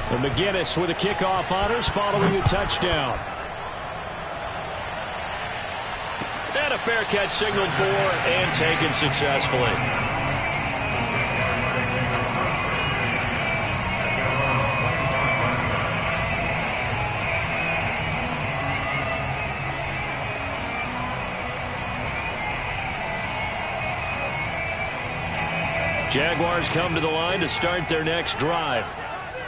And McGinnis with the kickoff honors following the touchdown. And a fair catch signaled for and taken successfully. Jaguars come to the line to start their next drive.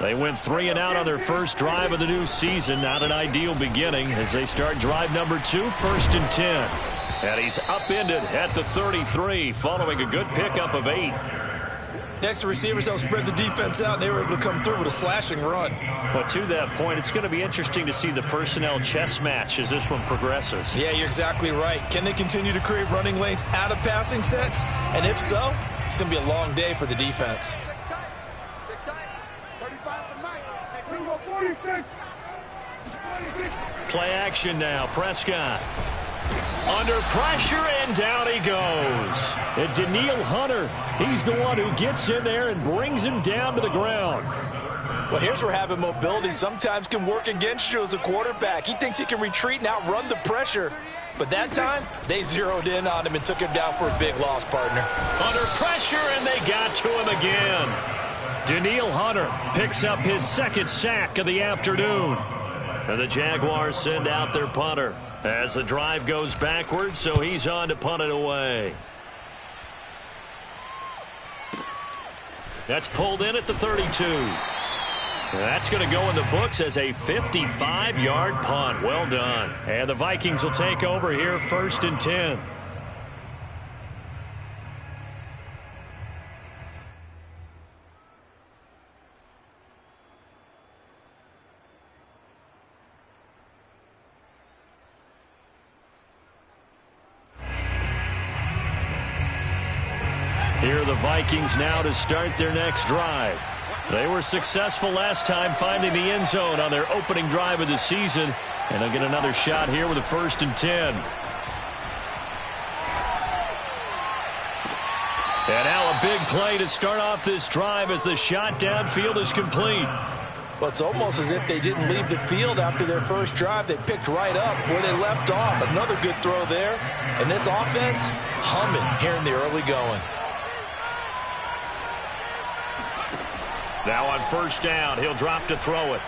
They went 3 and out on their first drive of the new season. Not an ideal beginning as they start drive number 2, 1st and 10. And he's upended at the 33 following a good pickup of 8. Next to receivers, they'll spread the defense out, and they were able to come through with a slashing run. But to that point, it's going to be interesting to see the personnel chess match as this one progresses. Yeah, you're exactly right. Can they continue to create running lanes out of passing sets? And if so, it's going to be a long day for the defense. Play action now. Prescott under pressure, and down he goes. And Danielle Hunter, he's the one who gets in there and brings him down to the ground. Well, here's where having mobility sometimes can work against you as a quarterback. He thinks he can retreat and outrun the pressure. But that time, they zeroed in on him and took him down for a big loss, partner. Under pressure, and they got to him again. Danielle Hunter picks up his 2nd sack of the afternoon. And the Jaguars send out their punter as the drive goes backwards, so he's on to punt it away. That's pulled in at the 32. That's going to go in the books as a 55-yard punt. Well done. And the Vikings will take over here 1st and 10. Here are the Vikings now to start their next drive. They were successful last time finding the end zone on their opening drive of the season. And they'll get another shot here with a 1st and 10. And now a big play to start off this drive as the shot downfield is complete. Well, it's almost as if they didn't leave the field after their first drive. They picked right up where they left off. Another good throw there. And this offense humming here in the early going. Now on 1st down, he'll drop to throw it.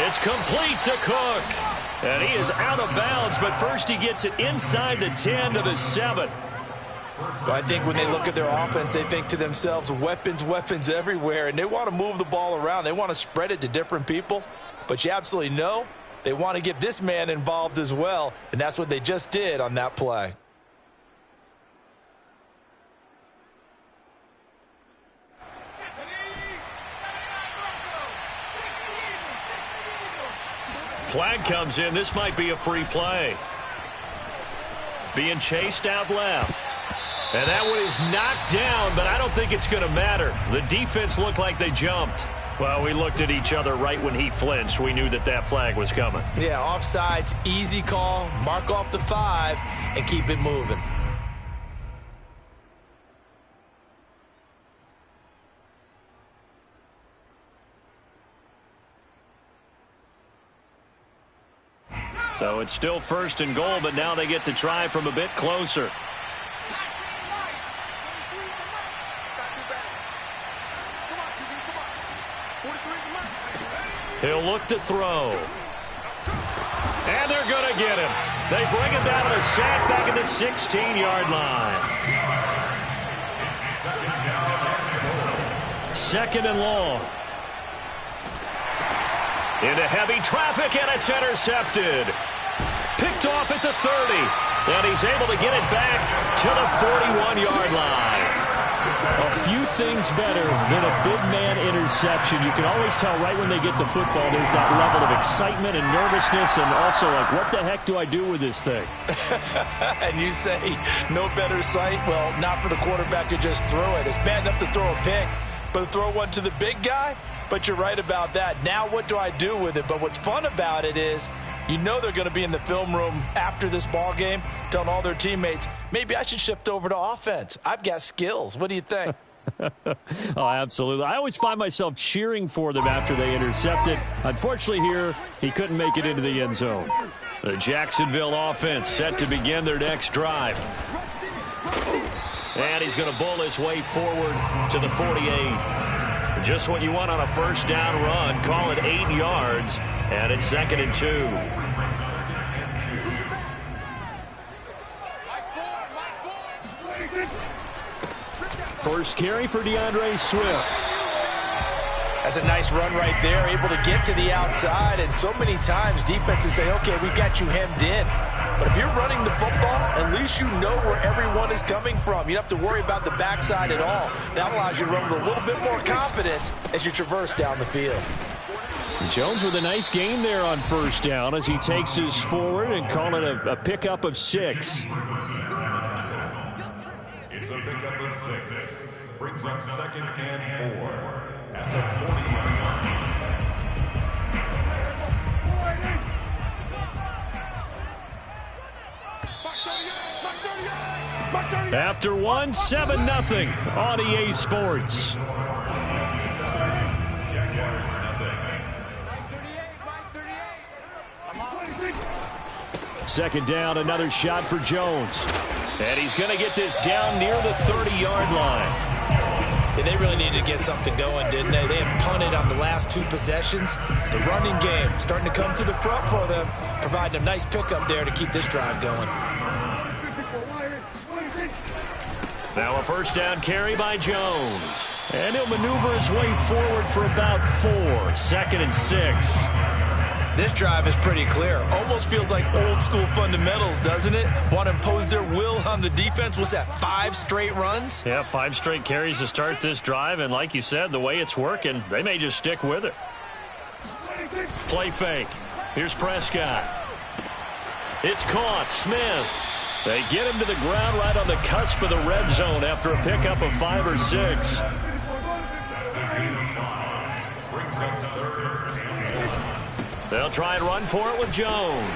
It's complete to Cook. And he is out of bounds, but first he gets it inside the 10 to the 7. Well, I think when they look at their offense, they think to themselves, weapons, weapons everywhere, and they want to move the ball around. They want to spread it to different people, but you absolutely know they want to get this man involved as well, and that's what they just did on that play. Flag comes in. This might be a free play. Being chased out left. And that one is knocked down, but I don't think it's going to matter. The defense looked like they jumped. Well, we looked at each other right when he flinched. We knew that that flag was coming. Yeah, offsides, easy call. Mark off the 5 and keep it moving. So it's still 1st and goal, but now they get to try from a bit closer. He'll look to throw. And they're going to get him. They bring him down to the sack back at the 16-yard line. 2nd and long. Into heavy traffic, and it's intercepted. Picked off at the 30. And he's able to get it back to the 41-yard line. A few things better than a big man interception. You can always tell right when they get the football, there's that level of excitement and nervousness, and also like, what the heck do I do with this thing? And you say, no better sight? Well, not for the quarterback to just throw it. It's bad enough to throw a pick, but to throw one to the big guy? But you're right about that. Now what do I do with it? But what's fun about it is You know they're going to be in the film room after this ball game telling all their teammates, maybe I should shift over to offense. I've got skills. What do you think? Oh, absolutely. I always find myself cheering for them after they intercept it. Unfortunately here, he couldn't make it into the end zone. The Jacksonville offense set to begin their next drive. And he's going to bull his way forward to the 48. Just what you want on a first down run. Call it 8 yards, and it's 2nd and 2. First carry for DeAndre Swift. That's a nice run right there, able to get to the outside, and so many times defenses say, okay, we got you hemmed in. But if you're running the football, at least you know where everyone is coming from. You don't have to worry about the backside at all. That allows you to run with a little bit more confidence as you traverse down the field. Jones with a nice gain there on first down as he takes his forward and call it a pickup of 6. It's a pickup of 6. Brings up 2nd and 4 at the 40-yard line. After one, 7-0 on EA Sports. Second down, another shot for Jones. And he's going to get this down near the 30-yard line. Yeah, they really needed to get something going, didn't they? They had punted on the last 2 possessions. The running game starting to come to the front for them, providing a nice pickup there to keep this drive going. Now a first down carry by Jones. And he'll maneuver his way forward for about 4. 2nd and 6. This drive is pretty clear. Almost feels like old school fundamentals, doesn't it? Want to impose their will on the defense. What's that, 5 straight runs? Yeah, 5 straight carries to start this drive. And like you said, the way it's working, they may just stick with it. Play fake. Here's Prescott. It's caught. Smith. They get him to the ground right on the cusp of the red zone after a pickup of 5 or 6. They'll try and run for it with Jones.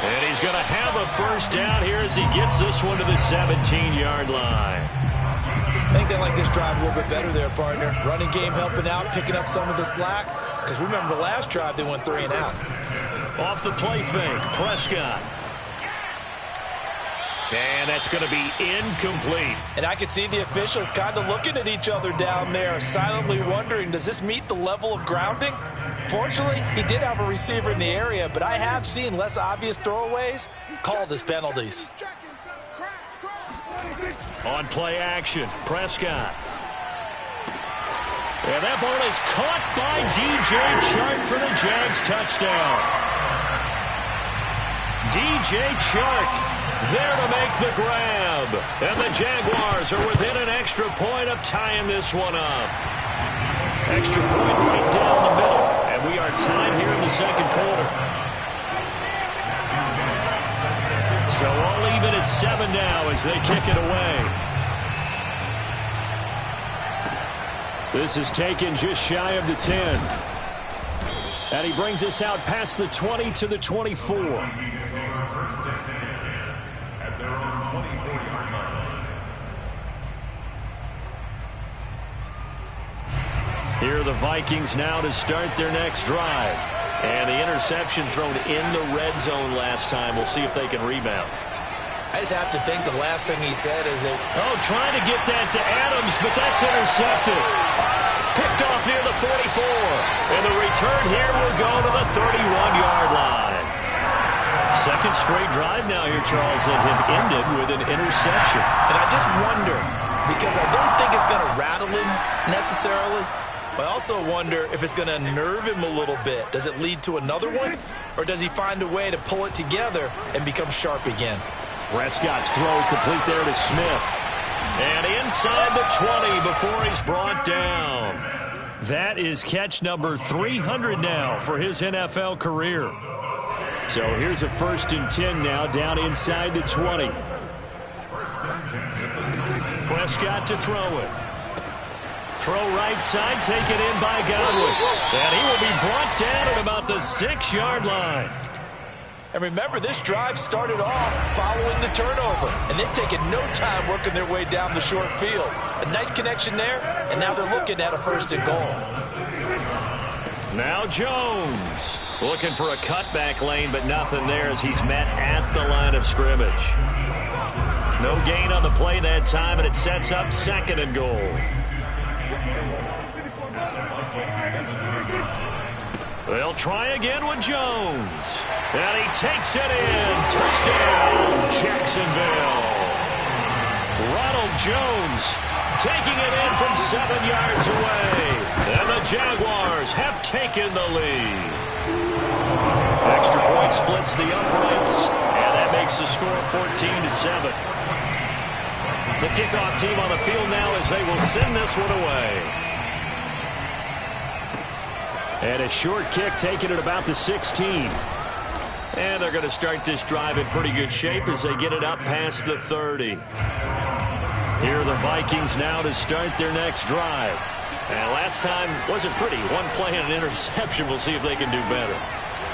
And he's going to have a first down here as he gets this one to the 17-yard line. I think they like this drive a little bit better there, partner. Running game helping out, picking up some of the slack. Because remember, the last drive they went 3 and out. Off the play fake, Prescott. And that's going to be incomplete. And I could see the officials kind of looking at each other down there, silently wondering, does this meet the level of grounding? Fortunately, he did have a receiver in the area, but I have seen less obvious throwaways called as penalties. On play action, Prescott. And that ball is caught by DJ Chark for the Jags touchdown. DJ Chark there to make the grab. And the Jaguars are within an extra point of tying this one up. Extra point right down the middle. And we are tied here in the second quarter. So all even at 7 now as they kick it away. This is taken just shy of the 10. And he brings us out past the 20 to the 24. Here are the Vikings now to start their next drive. And the interception thrown in the red zone last time. We'll see if they can rebound. I just have to think the last thing he said is that... Oh, trying to get that to Adams, but that's intercepted. Picked off near the 44. And the return here will go to the 31-yard line. Second straight drive now here, Charles, that have ended with an interception. And I just wonder, because I don't think it's going to rattle him necessarily, but I also wonder if it's going to nerve him a little bit. Does it lead to another one? Or does he find a way to pull it together and become sharp again? Prescott's throw complete there to Smith. And inside the 20 before he's brought down. That is catch number 300 now for his NFL career. So here's a 1st and 10 now down inside the 20. Prescott to throw it. Throw right side, taken in by Godwin. And he will be brought down at about the 6-yard line. And remember, this drive started off following the turnover, and they've taken no time working their way down the short field. A nice connection there, and now they're looking at a 1st and goal. Now Jones looking for a cutback lane, but nothing there as he's met at the line of scrimmage. No gain on the play that time, and it sets up 2nd and goal. They'll try again with Jones. And he takes it in. Touchdown, Jacksonville. Ronald Jones taking it in from 7 yards away. And the Jaguars have taken the lead. Extra point splits the uprights, and that makes the score 14-7. The kickoff team on the field now as they will send this one away. And a short kick taken at about the 16. And they're going to start this drive in pretty good shape as they get it up past the 30. Here are the Vikings now to start their next drive. And last time wasn't pretty. One play and an interception. We'll see if they can do better.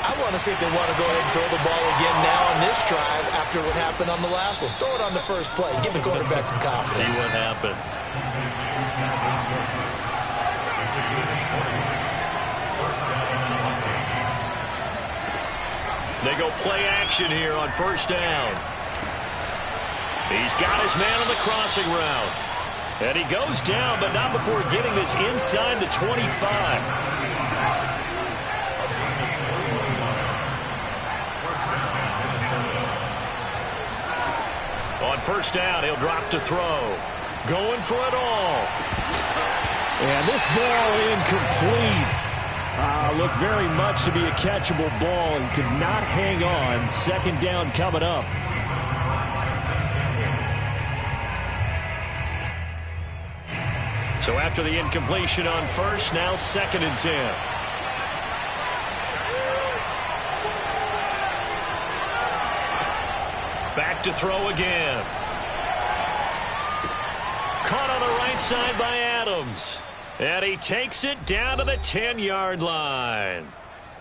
I want to see if they want to go ahead and throw the ball again now on this drive after what happened on the last one. Throw it on the first play. Give the quarterback some confidence. See what happens. They go play action here on 1st down. He's got his man on the crossing route. And he goes down, but not before getting this inside the 25. On 1st down, he'll drop to throw. Going for it all. And this ball incomplete. Looked very much to be a catchable ball and could not hang on. 2nd down coming up. So after the incompletion on 1st, now 2nd and 10. Back to throw again. Caught on the right side by Adams. And he takes it down to the 10-yard line.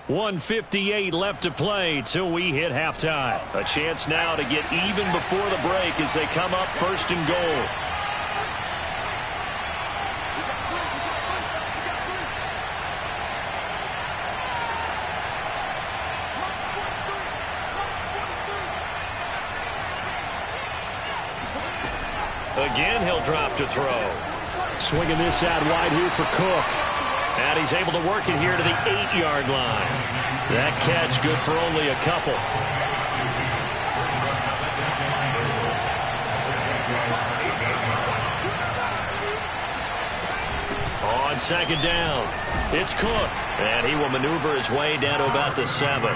1:58 left to play till we hit halftime. A chance now to get even before the break as they come up 1st and goal. Again, he'll drop to throw. Swinging this out wide here for Cook. And he's able to work it here to the 8-yard line. That catch good for only a couple. On 2nd down, it's Cook. And he will maneuver his way down to about the 7.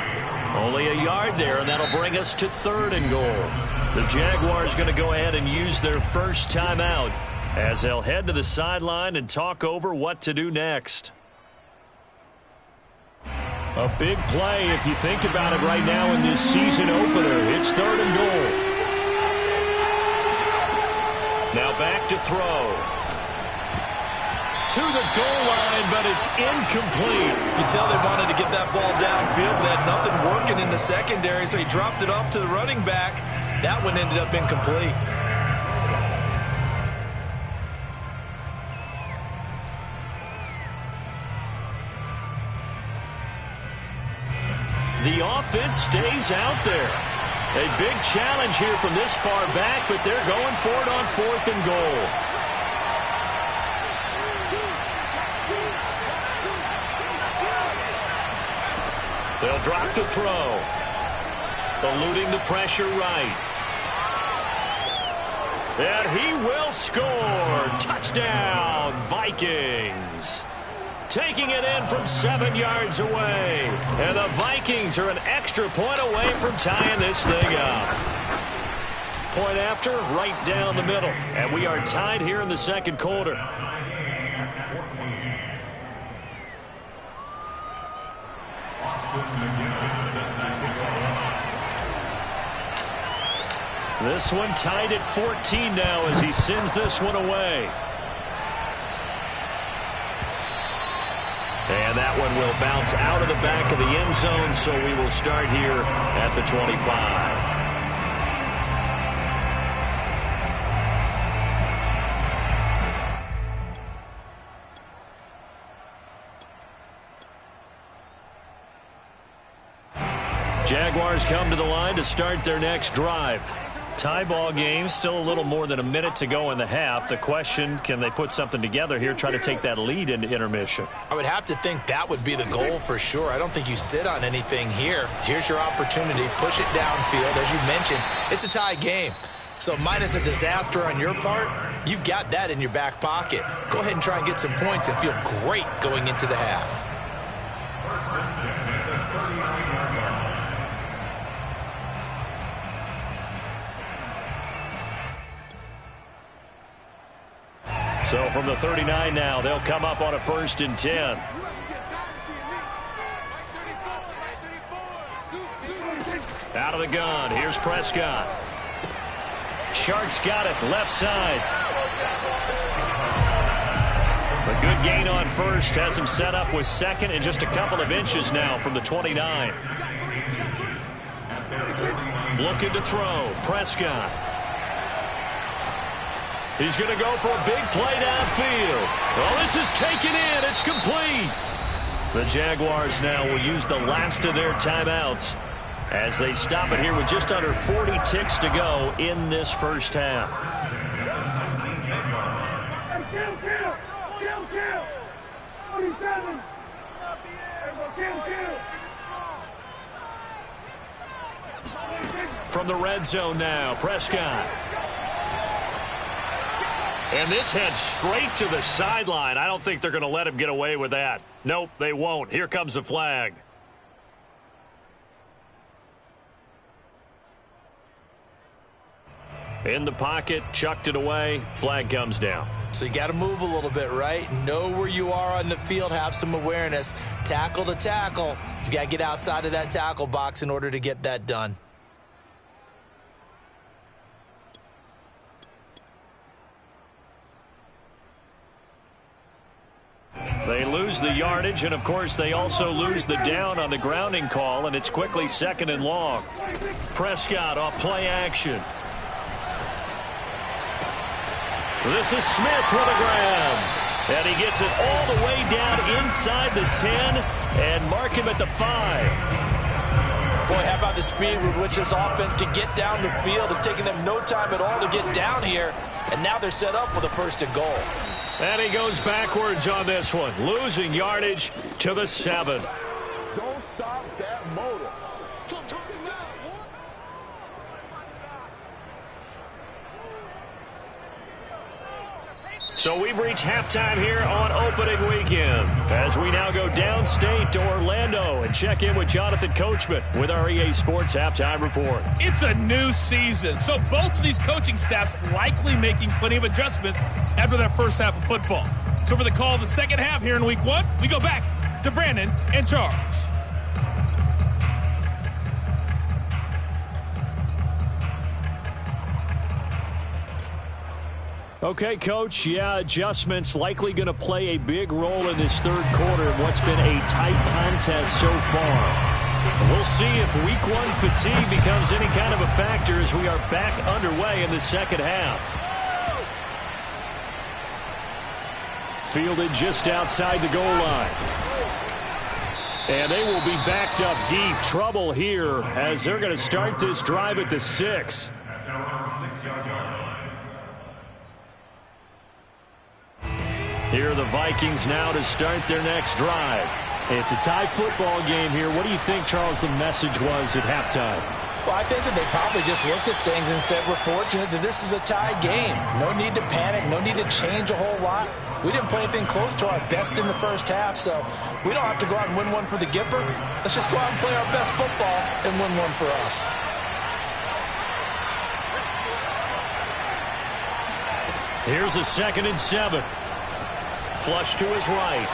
Only a yard there, and that'll bring us to 3rd and goal. The Jaguars going to go ahead and use their first timeout as they'll head to the sideline and talk over what to do next. A big play if you think about it right now in this season opener. It's 3rd and goal. Now back to throw. To the goal line, but it's incomplete. You can tell they wanted to get that ball downfield, but had nothing working in the secondary, so he dropped it off to the running back. That one ended up incomplete. The offense stays out there. A big challenge here from this far back, but they're going for it on 4th and goal. They'll drop to throw. Eluding the pressure right. And he will score. Touchdown, Vikings. Taking it in from 7 yards away. And the Vikings are an extra point away from tying this thing up. Point after, right down the middle. And we are tied here in the 2nd quarter. This one tied at 14 now as he sends this one away. And that one one will bounce out of the back of the end zone, so we will start here at the 25. Jaguars come to the line to start their next drive. Tie ball game, still a little more than a minute to go in the half. The question, can they put something together here, try to take that lead into intermission? I would have to think that would be the goal for sure. I don't think you sit on anything here. Here's your opportunity. Push it downfield. As you mentioned, it's a tie game. So minus a disaster on your part, you've got that in your back pocket. Go ahead and try and get some points and feel great going into the half. So from the 39 now, they'll come up on a 1st and 10. Out of the gun, here's Prescott. Sharks got it, left side. A good gain on first, has him set up with second and just a couple of inches now from the 29. Looking to throw, Prescott. He's going to go for a big play downfield. Well, this is taken in. It's complete. The Jaguars now will use the last of their timeouts as they stop it here with just under 40 ticks to go in this first half. Kill. 47. Kill. From the red zone now, Prescott. And this heads straight to the sideline. I don't think they're going to let him get away with that. Nope, they won't. Here comes the flag. In the pocket, chucked it away. Flag comes down. So you got to move a little bit, right? Know where you are on the field. Have some awareness. Tackle to tackle. You got to get outside of that tackle box in order to get that done. They lose the yardage, and, of course, they also lose the down on the grounding call, and it's quickly 2nd and long. Prescott off play action. This is Smith with a grab. And he gets it all the way down inside the 10 and mark him at the 5. Boy, how about the speed with which this offense can get down the field? It's taking them no time at all to get down here, and now they're set up for the 1st and goal. And he goes backwards on this one, losing yardage to the 7. Don't stop that motor. So we've reached halftime here on opening weekend as we now go downstate to Orlando and check in with Jonathan Coachman with our EA Sports Halftime Report. It's a new season, so both of these coaching staffs likely making plenty of adjustments after that first half of football. So for the call of the second half here in week 1, we go back to Brandon and Charles. Okay, Coach, adjustments likely going to play a big role in this third quarter in what's been a tight contest so far. We'll see if week 1 fatigue becomes any kind of a factor as we are back underway in the second half. Fielded just outside the goal line. And they will be backed up deep. Trouble here as they're going to start this drive at the 6. Here are the Vikings now to start their next drive. It's a tie football game here. What do you think, Charles, the message was at halftime? Well, I think that they probably just looked at things and said, we're fortunate that this is a tie game. No need to panic. No need to change a whole lot. We didn't play anything close to our best in the first half, so we don't have to go out and win one for the Gipper. Let's just go out and play our best football and win one for us. Here's a 2nd and 7. Flush to his right.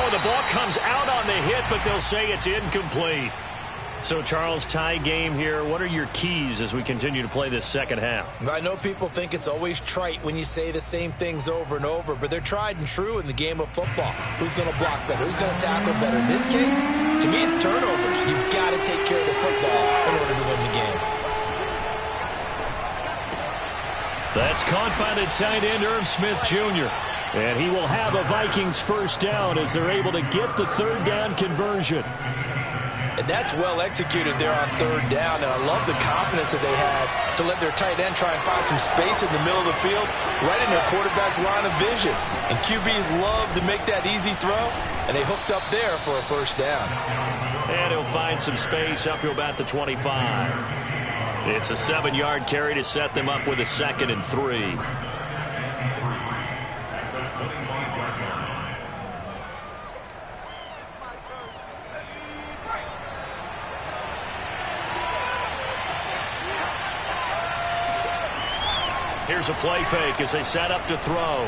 Oh, the ball comes out on the hit, but they'll say it's incomplete. So, Charles, tie game here. What are your keys as we continue to play this second half? I know people think it's always trite when you say the same things over and over, but they're tried and true in the game of football. Who's going to block better? Who's going to tackle better? In this case, to me, it's turnovers. You've got to take care of the football in order to win the game. That's caught by the tight end, Irv Smith Jr. And he will have a Vikings first down as they're able to get the third down conversion. And that's well executed there on third down, and I love the confidence that they had to let their tight end try and find some space in the middle of the field, right in their quarterback's line of vision. And QBs love to make that easy throw, and they hooked up there for a first down. And he'll find some space up to about the 25. It's a 7-yard carry to set them up with a 2nd and 3. Here's a play fake as they set up to throw.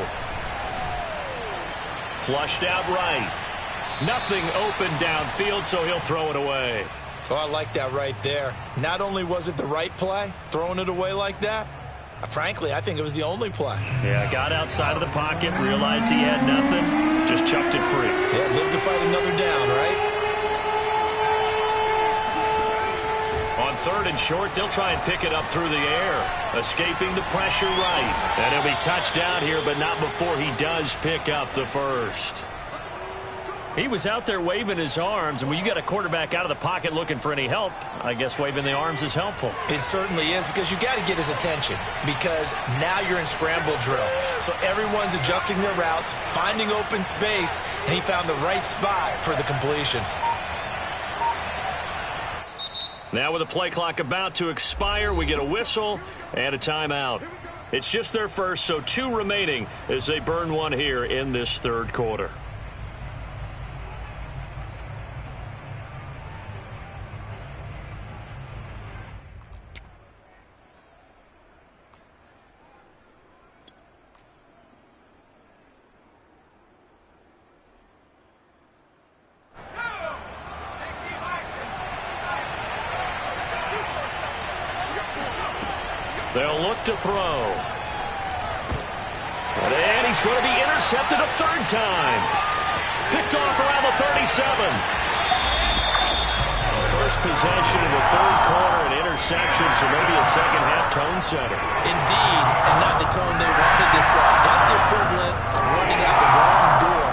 Flushed out right. Nothing open downfield, so he'll throw it away. Oh, I like that right there. Not only was it the right play, throwing it away like that, frankly, I think it was the only play. Yeah, got outside of the pocket, realized he had nothing, just chucked it free. Yeah, live to fight another down, right? On 3rd and short, they'll try and pick it up through the air, escaping the pressure right. And he'll be touchdown here, but not before he does pick up the first. He was out there waving his arms, and when you got a quarterback out of the pocket looking for any help, I guess waving the arms is helpful. It certainly is, because you got to get his attention, because now you're in scramble drill. So everyone's adjusting their routes, finding open space, and he found the right spot for the completion. Now with the play clock about to expire, we get a whistle and a timeout. It's just their first, so 2 remaining as they burn one here in this 3rd quarter. They'll look to throw. And he's going to be intercepted a 3rd time. Picked off around the 37. First possession in the 3rd quarter, an interception, so maybe a second-half tone setter. Indeed, and not the tone they wanted to set. That's the equivalent of running out the wrong door